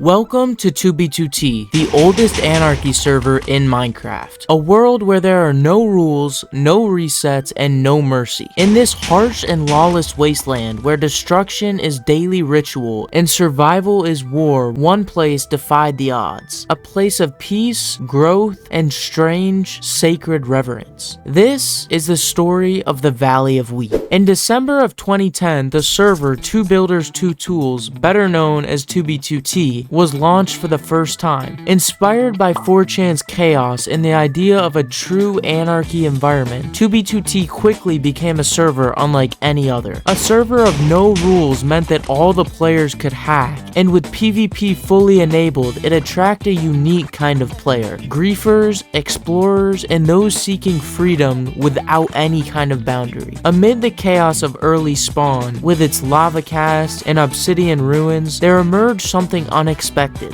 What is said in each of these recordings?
Welcome to 2B2T, the oldest anarchy server in Minecraft. A world where there are no rules, no resets, and no mercy. In this harsh and lawless wasteland where destruction is daily ritual and survival is war, one place defied the odds. A place of peace, growth, and strange, sacred reverence. This is the story of the Valley of Wheat. In December of 2010, the server 2Builders2Tools, better known as 2B2T, was launched for the first time. Inspired by 4chan's chaos and the idea of a true anarchy environment, 2B2T quickly became a server unlike any other. A server of no rules meant that all the players could hack, and with PvP fully enabled, it attracted a unique kind of player. Griefers, explorers, and those seeking freedom without any kind of boundary. Amid the chaos of early spawn, with its lava cast and obsidian ruins, there emerged something unexpected.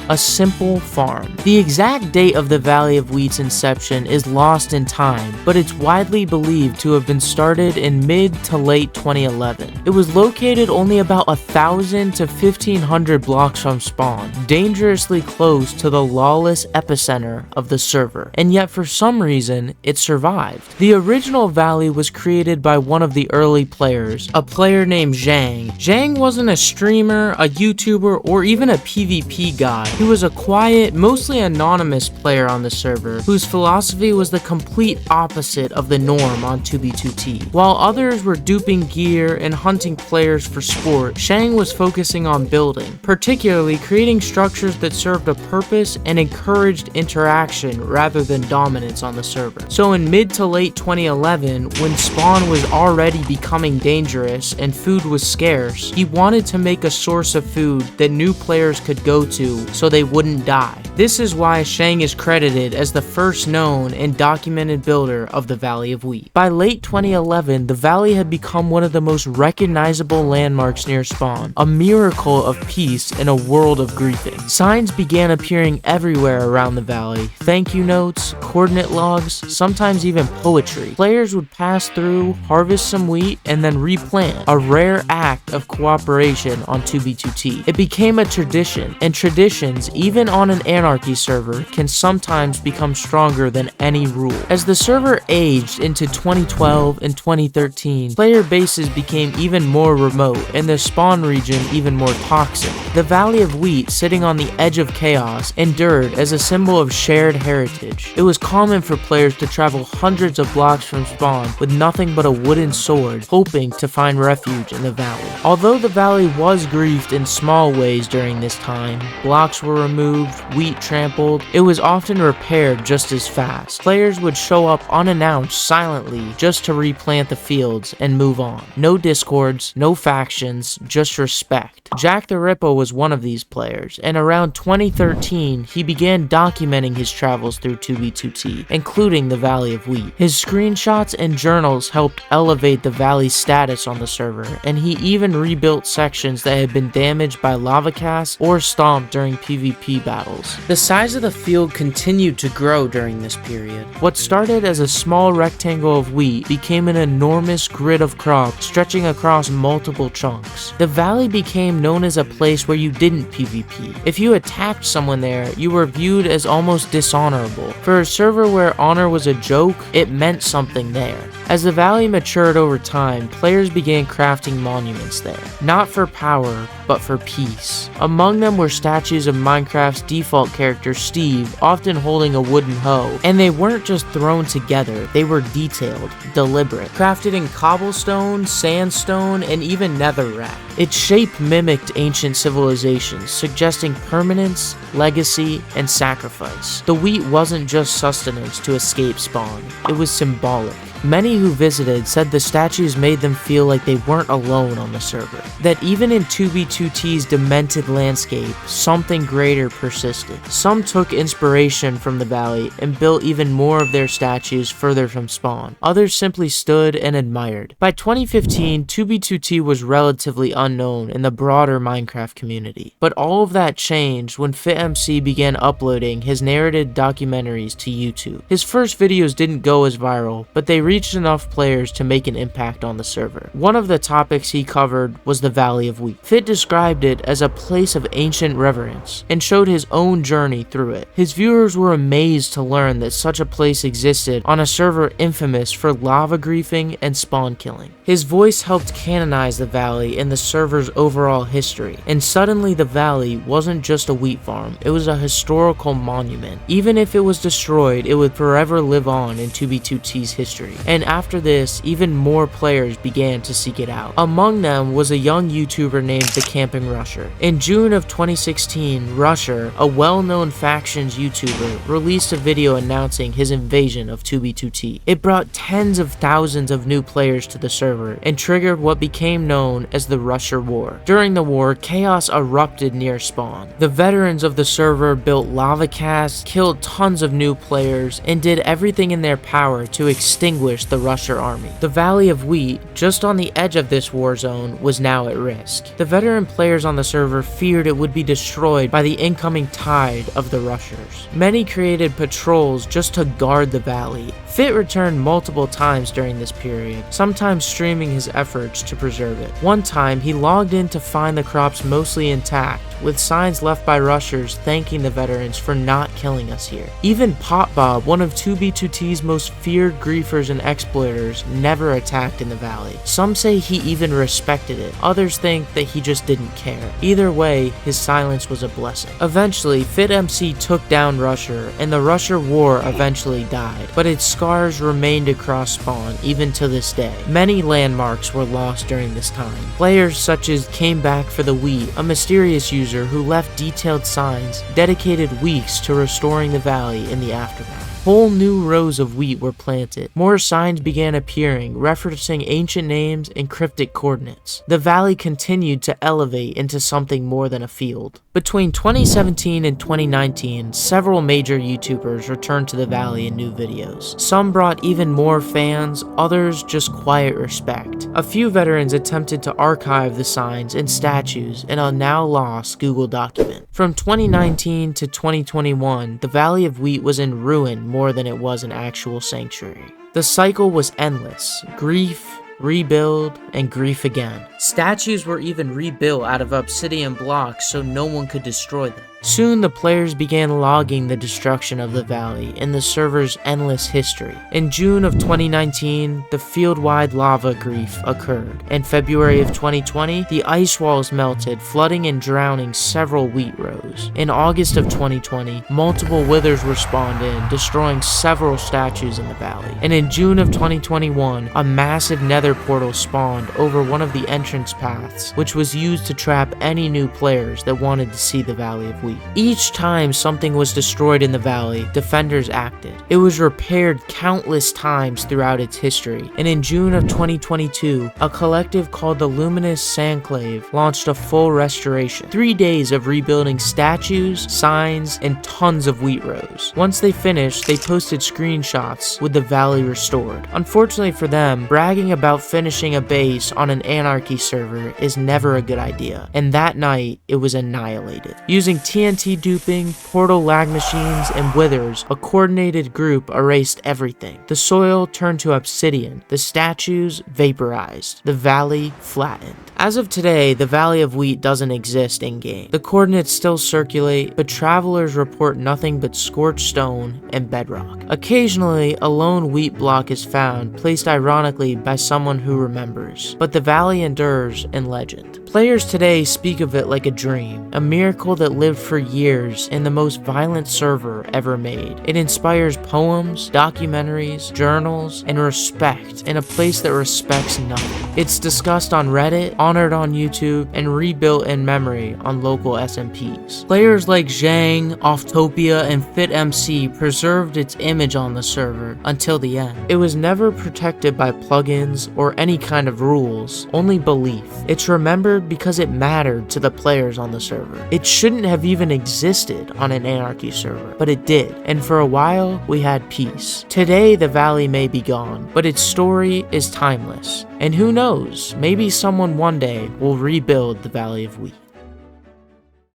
A simple farm. The exact date of the Valley of Wheat's inception is lost in time, but it's widely believed to have been started in mid to late 2011. It was located only about 1,000 to 1,500 blocks from spawn, dangerously close to the lawless epicenter of the server, and yet for some reason, it survived. The original valley was created by one of the early players, a player named Jaang. Jaang wasn't a streamer, a YouTuber, or even a PvP guy. He was a quiet, mostly anonymous player on the server, whose philosophy was the complete opposite of the norm on 2B2T. While others were duping gear and hunting players for sport, Jaang was focusing on building, particularly creating structures that served a purpose and encouraged interaction rather than dominance on the server. So in mid to late 2011, when spawn was already becoming dangerous and food was scarce, he wanted to make a source of food that new players could go to so they wouldn't die. This is why Jaang is credited as the first known and documented builder of the Valley of Wheat. By late 2011, the valley had become one of the most recognizable landmarks near spawn, a miracle of peace in a world of griefing. Signs began appearing everywhere around the valley, thank you notes, coordinate logs, sometimes even poetry. Players would pass through, harvest some wheat, and then replant, a rare act of cooperation on 2B2T. It became a tradition, and traditions, even on an anarchy server, can sometimes become stronger than any rule. As the server aged into 2012 and 2013, player bases became even more remote and the spawn region even more toxic. The Valley of Wheat, sitting on the edge of chaos, endured as a symbol of shared heritage. It was common for players to travel hundreds of blocks from spawn with nothing but a wooden sword, hoping to find refuge in the valley. Although the valley was griefed in small ways during this time, blocks were removed, wheat trampled, it was often repaired just as fast. Players would show up unannounced silently just to replant the fields and move on. No discords, no factions, just respect. JacktheRippa was one of these players, and around 2013, he began documenting his travels through 2B2T, including the Valley of Wheat. His screenshots and journals helped elevate the valley's status on the server, and he even rebuilt sections that had been damaged by lava casts or stomped during PvP battles. The size of the field continued to grow during this period. What started as a small rectangle of wheat became an enormous grid of crops stretching across multiple chunks. The valley became known as a place where you didn't PvP. If you attacked someone there, you were viewed as almost dishonorable. For a server where honor was a joke, it meant something there. As the valley matured over time, players began crafting monuments there, not for power, but for peace. Among them were statues of Minecraft's default character Steve, often holding a wooden hoe, and they weren't just thrown together, they were detailed, deliberate, crafted in cobblestone, sandstone, and even netherrack. Its shape mimicked ancient civilizations, suggesting permanence, legacy, and sacrifice. The wheat wasn't just sustenance to escape spawn, it was symbolic. Many who visited said the statues made them feel like they weren't alone on the server, that even in 2B2T's demented landscape, something greater persisted. Some took inspiration from the valley and built even more of their statues further from spawn. Others simply stood and admired. By 2015, 2B2T was relatively unknown in the broader Minecraft community, but all of that changed when FitMC began uploading his narrated documentaries to YouTube. His first videos didn't go as viral, but they reached enough players to make an impact on the server. One of the topics he covered was the Valley of Wheat. Fit described it as a place of ancient reverence and showed his own journey through it. His viewers were amazed to learn that such a place existed on a server infamous for lava griefing and spawn killing. His voice helped canonize the valley in the server's overall history, and suddenly the valley wasn't just a wheat farm, it was a historical monument. Even if it was destroyed, it would forever live on in 2B2T's history. And after this, even more players began to seek it out. Among them was a young YouTuber named TheCampingRusher. In June of 2016, Rusher, a well-known factions YouTuber, released a video announcing his invasion of 2B2T. It brought tens of thousands of new players to the server and triggered what became known as the Rusher War. During the war, chaos erupted near spawn. The veterans of the server built lava casts, killed tons of new players, and did everything in their power to extinguish the Rusher army. The Valley of Wheat, just on the edge of this war zone, was now at risk. The veteran players on the server feared it would be destroyed by the incoming tide of the Rushers. Many created patrols just to guard the valley. Fit returned multiple times during this period, sometimes streaming his efforts to preserve it. One time, he logged in to find the crops mostly intact, with signs left by Rushers thanking the veterans for not killing us here. Even popbob, one of 2B2T's most feared griefers and exploiters, never attacked in the valley. Some say he even respected it, others think that he just didn't care. Either way, his silence was a blessing. Eventually, FitMC took down Rusher, and the Rusher War eventually died, but its scars remained across spawn even to this day. Many landmarks were lost during this time. Players such as Came Back for the Wheat, a mysterious user who left detailed signs, dedicated weeks to restoring the valley in the aftermath. Whole new rows of wheat were planted. More signs began appearing, referencing ancient names and cryptic coordinates. The valley continued to elevate into something more than a field. Between 2017 and 2019, several major YouTubers returned to the valley in new videos. Some brought even more fans, others just quiet respect. A few veterans attempted to archive the signs and statues in a now lost Google document. From 2019 to 2021, the Valley of Wheat was in ruin more than it was an actual sanctuary. The cycle was endless: grief, rebuild, and grief again. Statues were even rebuilt out of obsidian blocks so no one could destroy them. Soon the players began logging the destruction of the valley in the server's endless history. In June of 2019, the field-wide lava grief occurred. In February of 2020, the ice walls melted, flooding and drowning several wheat rows. In August of 2020, multiple withers were spawned in, destroying several statues in the valley. And in June of 2021, a massive nether portal spawned over one of the entrance paths, which was used to trap any new players that wanted to see the Valley of Wheat. Each time something was destroyed in the valley, defenders acted. It was repaired countless times throughout its history, and in June of 2022, a collective called the Luminous Sandclave launched a full restoration. 3 days of rebuilding statues, signs, and tons of wheat rows. Once they finished, they posted screenshots with the valley restored. Unfortunately for them, bragging about finishing a base on an anarchy server is never a good idea, and that night, it was annihilated. Using TNT duping, portal lag machines, and withers, a coordinated group erased everything. The soil turned to obsidian, the statues vaporized, the valley flattened. As of today, the Valley of Wheat doesn't exist in-game. The coordinates still circulate, but travelers report nothing but scorched stone and bedrock. Occasionally, a lone wheat block is found, placed ironically by someone who remembers, but the valley endures in legend. Players today speak of it like a dream, a miracle that lived for years in the most violent server ever made. It inspires poems, documentaries, journals, and respect in a place that respects nothing. It's discussed on Reddit, honored on YouTube, and rebuilt in memory on local SMPs. Players like Jaang, Offtopia, and FitMC preserved its image on the server until the end. It was never protected by plugins or any kind of rules, only belief. It's remembered because it mattered to the players on the server. It shouldn't have even existed on an anarchy server, but it did, and for a while, we had peace. Today, the valley may be gone, but its story is timeless. And who knows, maybe someone one day will rebuild the Valley of Wheat.